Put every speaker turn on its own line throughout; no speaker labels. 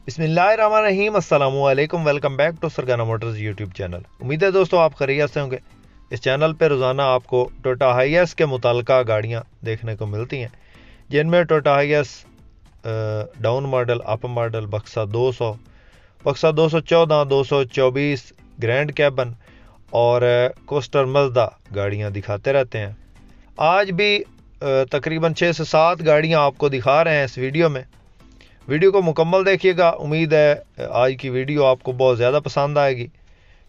بسم اللہ الرحمن الرحیم، السلام علیکم، welcome back to Sargana motors YouTube channel. امید ہے دوستوں آپ خیریت سے ہوں گے۔ اس چینل پہ روزانہ آپ کو ٹوٹا ہائیس کے متعلقہ گاڑیاں دیکھنے کو ملتی ہیں، جن میں Toyota Hiace down model, up model, بکسا 200، بکسا 214، 224 گرینڈ کیبن اور کوسٹر مزدا گاڑیاں دکھاتے رہتے ہیں۔ آج بھی تقریباً 6 سے 7 گاڑیاں آپ کو دکھا رہے ہیں اس ویڈیو میں۔ ویڈیو کو مکمل دیکھیے گا، امید ہے آج کی ویڈیو آپ کو بہت زیادہ پسند آئے گی،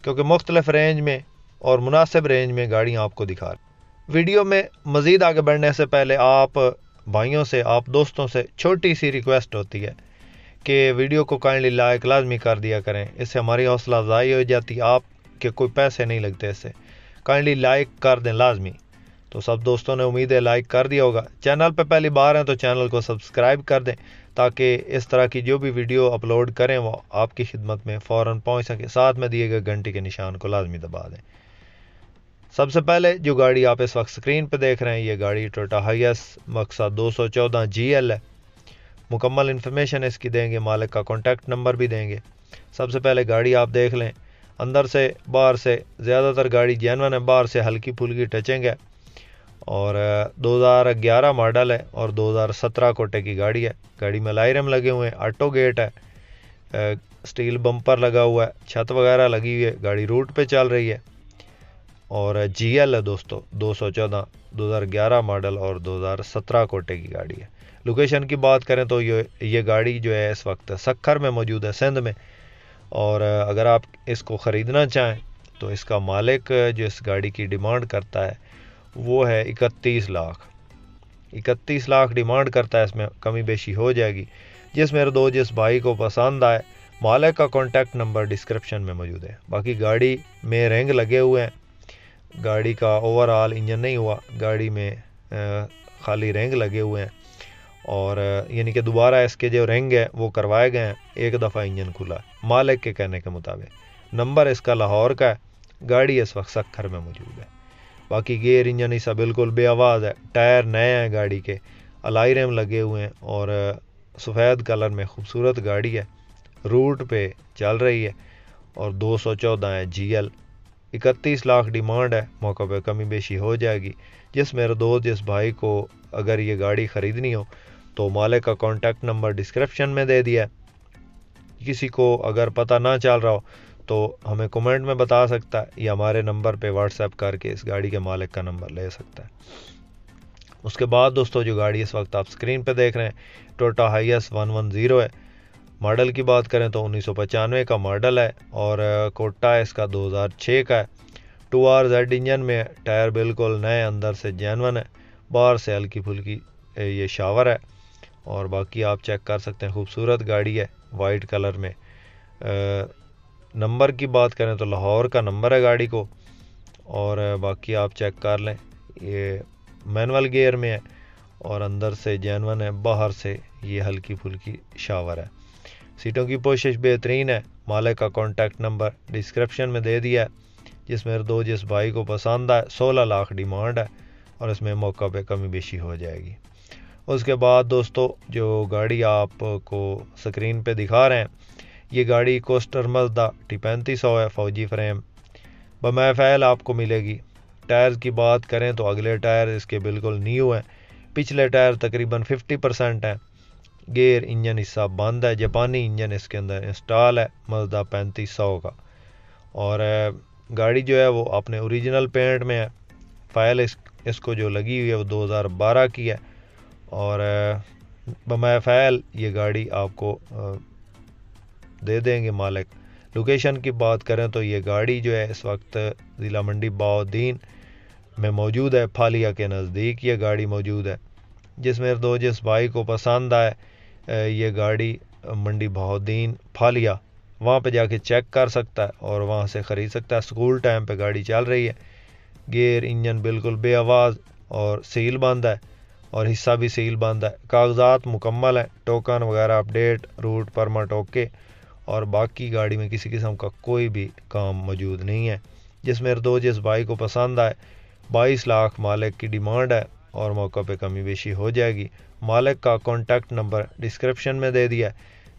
کیونکہ مختلف رینج میں اور مناسب رینج میں گاڑیاں آپ کو دکھا رہے ہیں۔ ویڈیو میں مزید آگے بڑھنے سے پہلے آپ بھائیوں سے، آپ دوستوں سے چھوٹی سی ریکویسٹ ہوتی ہے کہ ویڈیو کو کائنڈلی لائک لازمی کر دیا کریں، اس سے ہماری حوصلہ افزائی ہو جاتی، آپ کے کوئی پیسے نہیں لگتے، اس سے کائنڈلی لائک کر دیں لازمی۔ تو سب دوستوں نے امید ہے لائک کر دیا ہوگا۔ چینل پہ پہلی بار ہیں تو چینل کو سبسکرائب کر دیں، تاکہ اس طرح کی جو بھی ویڈیو اپلوڈ کریں وہ آپ کی خدمت میں فوراً پہنچ سکے۔ ساتھ میں دیے گئے گھنٹی کے نشان کو لازمی دبا دیں۔ سب سے پہلے جو گاڑی آپ اس وقت سکرین پہ دیکھ رہے ہیں، یہ گاڑی ٹوٹا ہائیس بکسا 214 GL ہے۔ مکمل انفارمیشن اس کی دیں گے، مالک کا کانٹیکٹ نمبر بھی دیں گے۔ سب سے پہلے گاڑی آپ دیکھ لیں، اندر سے باہر سے زیادہ تر گاڑی جینون ہے، باہر سے ہلکی پھلکی ٹچنگ ہے، اور 2011 ماڈل ہے اور 2017 کوٹے کی گاڑی ہے۔ گاڑی میں لائرم لگے ہوئے ہیں، آٹو گیٹ ہے، سٹیل بمپر لگا ہوا ہے، چھت وغیرہ لگی ہوئی ہے، گاڑی روٹ پہ چل رہی ہے، اور GL ہے دوستو 214، 2011 ماڈل اور 2017 کوٹے کی گاڑی ہے۔ لوکیشن کی بات کریں تو یہ گاڑی جو ہے اس وقت سکھر میں موجود ہے، سندھ میں، اور اگر آپ اس کو خریدنا چاہیں تو اس کا مالک جو اس گاڑی کی ڈیمانڈ کرتا ہے وہ ہے 31 لاکھ۔ 31 لاکھ ڈیمانڈ کرتا ہے، اس میں کمی بیشی ہو جائے گی۔ جس بھائی کو پسند آئے، مالک کا کانٹیکٹ نمبر ڈسکرپشن میں موجود ہے۔ باقی گاڑی میں رنگ لگے ہوئے ہیں، گاڑی کا اوور آل انجن نہیں ہوا، گاڑی میں خالی رنگ لگے ہوئے ہیں، اور یعنی کہ دوبارہ اس کے جو رنگ ہے وہ کروائے گئے ہیں، ایک دفعہ انجن کھلا ہے مالک کے کہنے کے مطابق۔ نمبر اس کا لاہور کا ہے، گاڑی اس وقت سکھر میں موجود ہے۔ باقی گیئر انجن اسا بالکل بے آواز ہے، ٹائر نئے ہیں گاڑی کے، الائی ریم لگے ہوئے ہیں، اور سفید کلر میں خوبصورت گاڑی ہے، روٹ پہ چل رہی ہے، اور 214 ہے GL۔ 31 لاکھ ڈیمانڈ ہے، موقع پہ کمی بیشی ہو جائے گی۔ میرے دوست جس بھائی کو اگر یہ گاڑی خریدنی ہو تو مالک کا کانٹیکٹ نمبر ڈسکرپشن میں دے دیا ہے۔ کسی کو اگر پتہ نہ چل رہا ہو تو ہمیں کمنٹ میں بتا سکتا ہے، یا ہمارے نمبر پہ واٹس ایپ کر کے اس گاڑی کے مالک کا نمبر لے سکتا ہے۔ اس کے بعد دوستو جو گاڑی اس وقت آپ سکرین پہ دیکھ رہے ہیں، ٹوٹا ہائیس 110 ہے۔ ماڈل کی بات کریں تو 1995 کا ماڈل ہے، اور کوٹا اس کا 2006 کا ہے۔ 2RZ انجن میں، ٹائر بالکل نئے، اندر سے جینون ہے، باہر سے ہلکی پھلکی یہ شاور ہے، اور باقی آپ چیک کر سکتے ہیں، خوبصورت گاڑی ہے وائٹ کلر میں۔ نمبر کی بات کریں تو لاہور کا نمبر ہے گاڑی کو، اور باقی آپ چیک کر لیں، یہ مینول گیئر میں ہے، اور اندر سے جینون ہے، باہر سے یہ ہلکی پھلکی شاور ہے۔ سیٹوں کی پوشش بہترین ہے، مالک کا کانٹیکٹ نمبر ڈسکرپشن میں دے دیا ہے۔ جس بھائی کو پسند آئے، 16 لاکھ ڈیمانڈ ہے، اور اس میں موقع پہ کمی بیشی ہو جائے گی۔ اس کے بعد دوستو جو گاڑی آپ کو سکرین پہ دکھا رہے ہیں، یہ گاڑی کوسٹر مزدا T3500 ہے، فوجی فریم، بمائے فعل آپ کو ملے گی۔ ٹائرز کی بات کریں تو اگلے ٹائر اس کے بالکل نیو ہیں، پچھلے ٹائر تقریباً 50% ہیں۔ گیئر انجن حصہ بند ہے، جاپانی انجن اس کے اندر انسٹال ہے مزدا 3500 کا، اور گاڑی جو ہے وہ اپنے اوریجنل پینٹ میں ہے۔ فائل اس کو جو لگی ہوئی ہے وہ 2012 کی ہے، اور بمائے فعل یہ گاڑی آپ کو دے دیں گے مالک۔ لوکیشن کی بات کریں تو یہ گاڑی جو ہے اس وقت ضلع منڈی بہاؤالدین میں موجود ہے، پھالیا کے نزدیک یہ گاڑی موجود ہے۔ جس بھائی کو پسند آئے یہ گاڑی منڈی بہاؤالدین پھالیا، وہاں پہ جا کے چیک کر سکتا ہے اور وہاں سے خرید سکتا ہے۔ سکول ٹائم پہ گاڑی چل رہی ہے، گیئر انجن بالکل بے آواز اور سیل بند ہے، اور حصہ بھی سیل بند ہے۔ کاغذات مکمل ہیں، ٹوکن وغیرہ اپڈیٹ، روٹ پرمٹ اوکے، اور باقی گاڑی میں کسی قسم کا کوئی بھی کام موجود نہیں ہے۔ جس بھائی کو پسند آئے، 22 لاکھ مالک کی ڈیمانڈ ہے، اور موقع پہ کمی بیشی ہو جائے گی۔ مالک کا کانٹیکٹ نمبر ڈسکرپشن میں دے دیا ہے۔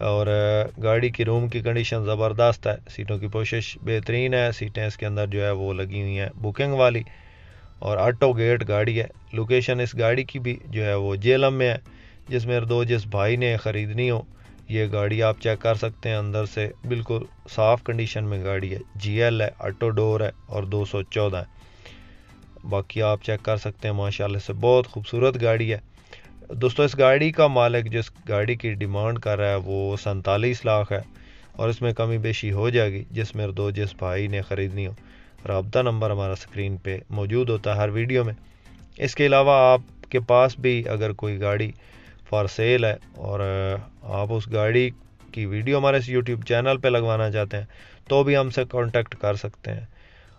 اور گاڑی کی روم کی کنڈیشن زبردست ہے، سیٹوں کی پوشش بہترین ہے، سیٹیں اس کے اندر جو ہے وہ لگی ہوئی ہیں بکنگ والی، اور آٹو گیٹ گاڑی ہے۔ لوکیشن اس گاڑی کی بھی جو ہے وہ جیلم میں ہے، جس میں جس بھائی نے خریدنی ہو یہ گاڑی آپ چیک کر سکتے ہیں، اندر سے بالکل صاف کنڈیشن میں گاڑی ہے، جی ایل ہے، آٹو ڈور ہے اور 214 ہے۔ باقی آپ چیک کر سکتے ہیں، ماشاءاللہ سے بہت خوبصورت گاڑی ہے دوستو۔ اس گاڑی کا مالک جس گاڑی کی ڈیمانڈ کر رہا ہے وہ 47 لاکھ ہے، اور اس میں کمی بیشی ہو جائے گی جس میں جس بھائی نے خریدنی ہو۔ رابطہ نمبر ہمارا سکرین پہ موجود ہوتا ہے ہر ویڈیو میں۔ اس کے علاوہ آپ کے پاس بھی اگر کوئی گاڑی فار سیل ہے اور آپ اس گاڑی کی ویڈیو ہمارے اس یوٹیوب چینل پہ لگوانا چاہتے ہیں تو بھی ہم سے کانٹیکٹ کر سکتے ہیں،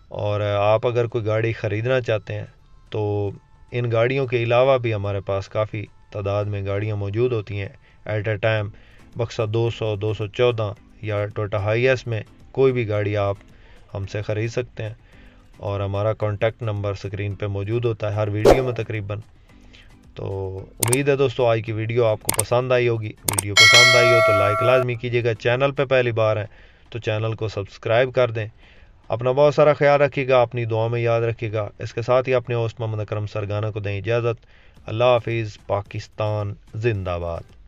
اور آپ اگر کوئی گاڑی خریدنا چاہتے ہیں تو ان گاڑیوں کے علاوہ بھی ہمارے پاس کافی تعداد میں گاڑیاں موجود ہوتی ہیں ایٹ اے ٹائم۔ بکسا 200، 214 یا ٹوٹا ہائی ایس میں کوئی بھی گاڑی آپ ہم سے خرید سکتے ہیں، اور ہمارا کانٹیکٹ نمبر سکرین پہ موجود ہوتا ہے ہر ویڈیو میں تقریباً۔ تو امید ہے دوستو آج کی ویڈیو آپ کو پسند آئی ہوگی۔ ویڈیو پسند آئی ہو تو لائک لازمی کیجیے گا، چینل پہ پہلی بار ہیں تو چینل کو سبسکرائب کر دیں۔ اپنا بہت سارا خیال رکھیے گا، اپنی دعا میں یاد رکھیے گا۔ اس کے ساتھ ہی اپنے ہوسٹ محمد اکرم سرگانہ کو دیں اجازت۔ اللہ حافظ، پاکستان زندہ باد۔